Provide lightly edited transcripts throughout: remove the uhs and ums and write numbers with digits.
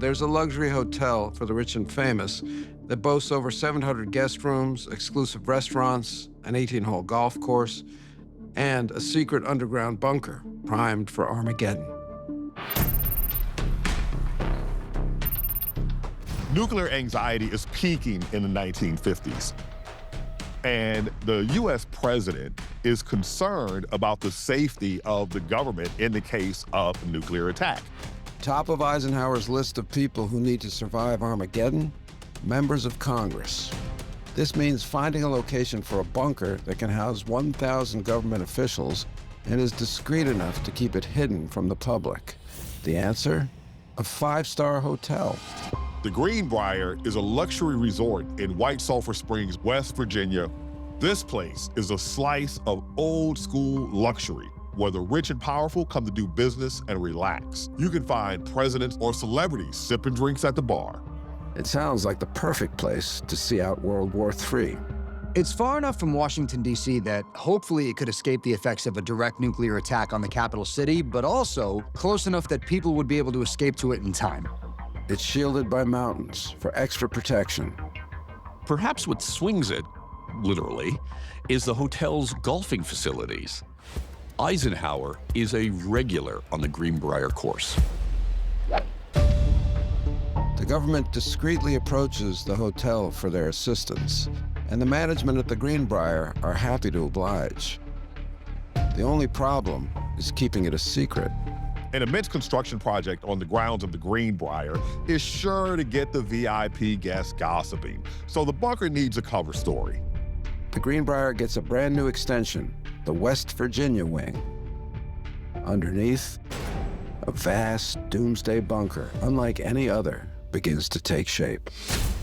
there's a luxury hotel for the rich and famous that boasts over 700 guest rooms, exclusive restaurants, an 18-hole golf course, and a secret underground bunker primed for Armageddon. Nuclear anxiety is peaking in the 1950s. And the U.S. president is concerned about the safety of the government in the case of a nuclear attack. Top of Eisenhower's list of people who need to survive Armageddon, members of Congress. This means finding a location for a bunker that can house 1,000 government officials and is discreet enough to keep it hidden from the public. The answer? A 5-star hotel. The Greenbrier is a luxury resort in White Sulphur Springs, West Virginia. This place is a slice of old-school luxury where the rich and powerful come to do business and relax. You can find presidents or celebrities sipping drinks at the bar. It sounds like the perfect place to see out World War III. It's far enough from Washington, D.C. that hopefully it could escape the effects of a direct nuclear attack on the capital city, but also close enough that people would be able to escape to it in time. It's shielded by mountains for extra protection. Perhaps what swings it, literally, is the hotel's golfing facilities. Eisenhower is a regular on the Greenbrier course. The government discreetly approaches the hotel for their assistance, and the management at the Greenbrier are happy to oblige. The only problem is keeping it a secret. An immense construction project on the grounds of the Greenbrier is sure to get the VIP guests gossiping, so the bunker needs a cover story. The Greenbrier gets a brand new extension, the West Virginia wing. Underneath, a vast doomsday bunker, unlike any other, begins to take shape.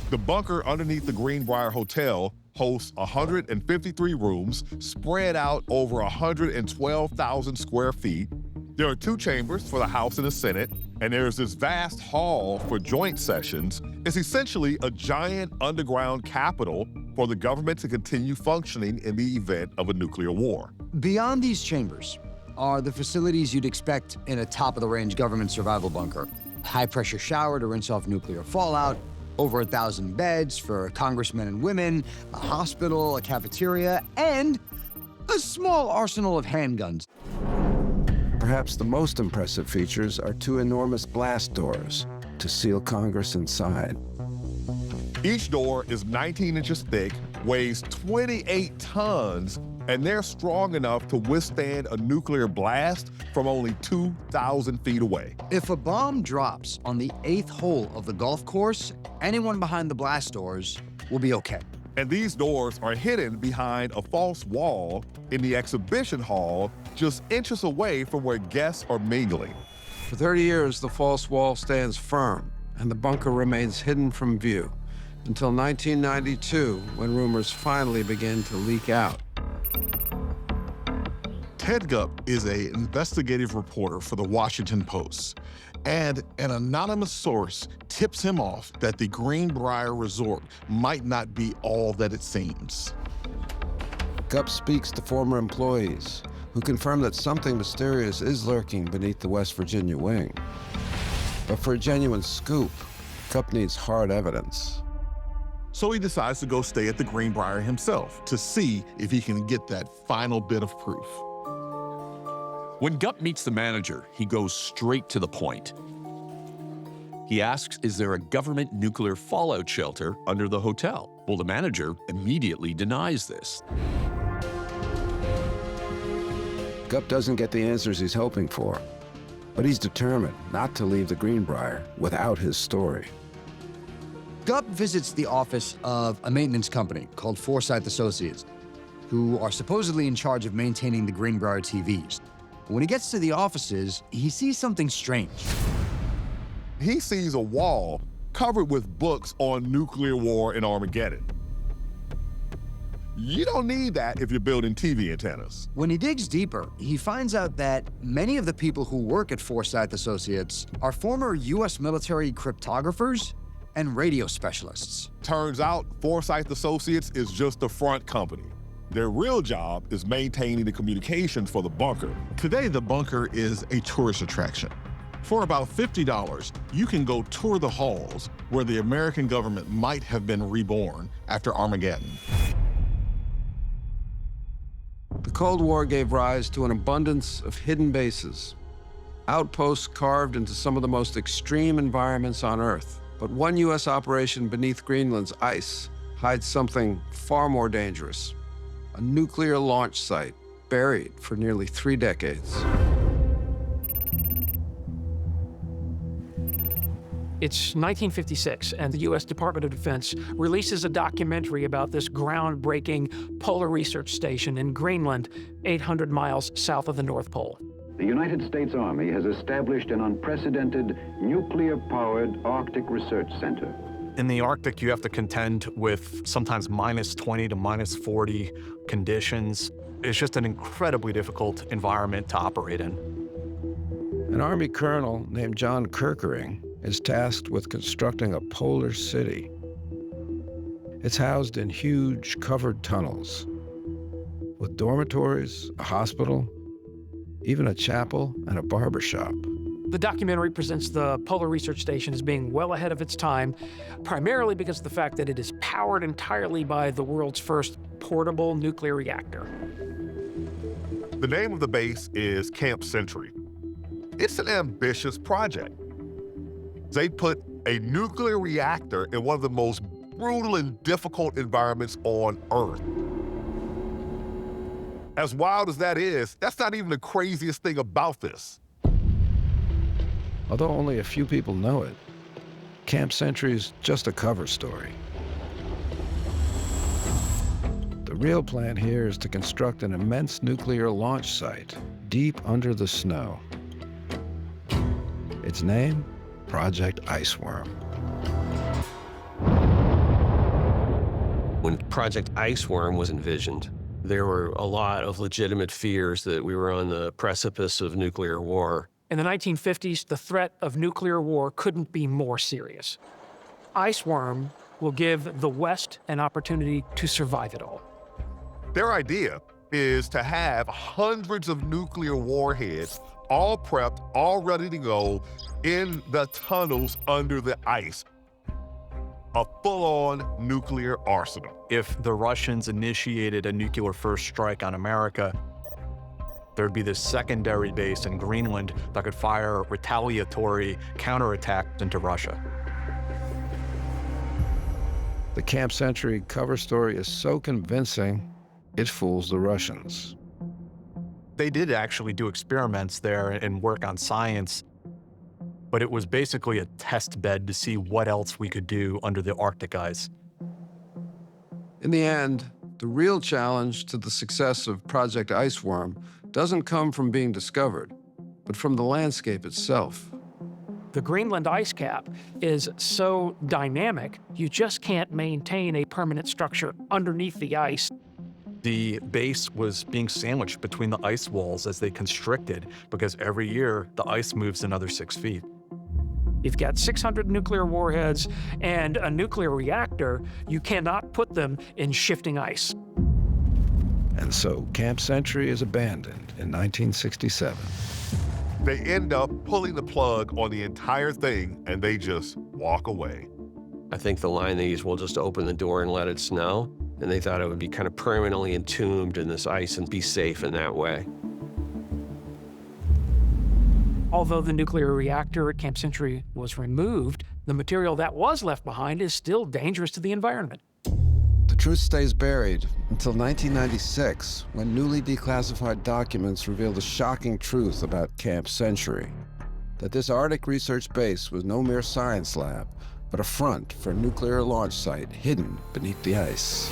The bunker underneath the Greenbrier Hotel hosts 153 rooms spread out over 112,000 square feet. There are 2 chambers for the House and the Senate, and there's this vast hall for joint sessions. It's essentially a giant underground capitol for the government to continue functioning in the event of a nuclear war. Beyond these chambers are the facilities you'd expect in a top-of-the-range government survival bunker. High-pressure shower to rinse off nuclear fallout, over 1,000 beds for congressmen and women, a hospital, a cafeteria, and a small arsenal of handguns. Perhaps the most impressive features are 2 enormous blast doors to seal Congress inside. Each door is 19 inches thick, weighs 28 tons, and they're strong enough to withstand a nuclear blast from only 2,000 feet away. If a bomb drops on the 8th hole of the golf course, anyone behind the blast doors will be okay. And these doors are hidden behind a false wall in the exhibition hall, just inches away from where guests are mingling. For 30 years, the false wall stands firm, and the bunker remains hidden from view, until 1992, when rumors finally begin to leak out. Ted Gupp is an investigative reporter for the Washington Post, and an anonymous source tips him off that the Greenbrier Resort might not be all that it seems. Gupp speaks to former employees who confirm that something mysterious is lurking beneath the West Virginia wing. But for a genuine scoop, Gupp needs hard evidence. So he decides to go stay at the Greenbrier himself to see if he can get that final bit of proof. When Gupp meets the manager, he goes straight to the point. He asks, is there a government nuclear fallout shelter under the hotel? Well, the manager immediately denies this. Gupp doesn't get the answers he's hoping for, but he's determined not to leave the Greenbrier without his story. Gupp visits the office of a maintenance company called Forsyth Associates, who are supposedly in charge of maintaining the Greenbrier TVs. When he gets to the offices, he sees something strange. He sees a wall covered with books on nuclear war and Armageddon. You don't need that if you're building TV antennas. When he digs deeper, he finds out that many of the people who work at Forsyth Associates are former U.S. military cryptographers and radio specialists. Turns out Forsyth Associates is just a front company. Their real job is maintaining the communications for the bunker. Today, the bunker is a tourist attraction. For about $50, you can go tour the halls where the American government might have been reborn after Armageddon. The Cold War gave rise to an abundance of hidden bases, outposts carved into some of the most extreme environments on Earth. But one U.S. operation beneath Greenland's ice hides something far more dangerous: a nuclear launch site buried for nearly 3 decades. It's 1956, and the U.S. Department of Defense releases a documentary about this groundbreaking polar research station in Greenland, 800 miles south of the North Pole. The United States Army has established an unprecedented nuclear-powered Arctic Research Center. In the Arctic, you have to contend with sometimes -20 to -40 conditions. It's just an incredibly difficult environment to operate in. An Army colonel named John Kirkering is tasked with constructing a polar city. It's housed in huge covered tunnels with dormitories, a hospital, even a chapel and a barber shop. The documentary presents the Polar Research Station as being well ahead of its time, primarily because of the fact that it is powered entirely by the world's first portable nuclear reactor. The name of the base is Camp Century. It's an ambitious project. They put a nuclear reactor in one of the most brutal and difficult environments on Earth. As wild as that is, that's not even the craziest thing about this. Although only a few people know it, Camp Century is just a cover story. The real plan here is to construct an immense nuclear launch site deep under the snow. Its name? Project Iceworm. When Project Iceworm was envisioned, there were a lot of legitimate fears that we were on the precipice of nuclear war. In the 1950s, the threat of nuclear war couldn't be more serious. Iceworm will give the West an opportunity to survive it all. Their idea is to have hundreds of nuclear warheads all prepped, all ready to go in the tunnels under the ice. A full-on nuclear arsenal. If the Russians initiated a nuclear first strike on America, there'd be this secondary base in Greenland that could fire retaliatory counterattacks into Russia. The Camp Century cover story is so convincing, it fools the Russians. They did actually do experiments there and work on science, but it was basically a test bed to see what else we could do under the Arctic ice. In the end, the real challenge to the success of Project Iceworm doesn't come from being discovered, but from the landscape itself. The Greenland ice cap is so dynamic, you just can't maintain a permanent structure underneath the ice. The base was being sandwiched between the ice walls as they constricted, because every year the ice moves another 6 feet. You've got 600 nuclear warheads and a nuclear reactor. You cannot put them in shifting ice. And so Camp Century is abandoned in 1967. They end up pulling the plug on the entire thing and they just walk away. I think the line they used, we'll just open the door and let it snow. And they thought it would be kind of permanently entombed in this ice and be safe in that way. Although the nuclear reactor at Camp Century was removed, the material that was left behind is still dangerous to the environment. The truth stays buried until 1996, when newly declassified documents reveal the shocking truth about Camp Century, that this Arctic research base was no mere science lab, but a front for a nuclear launch site hidden beneath the ice.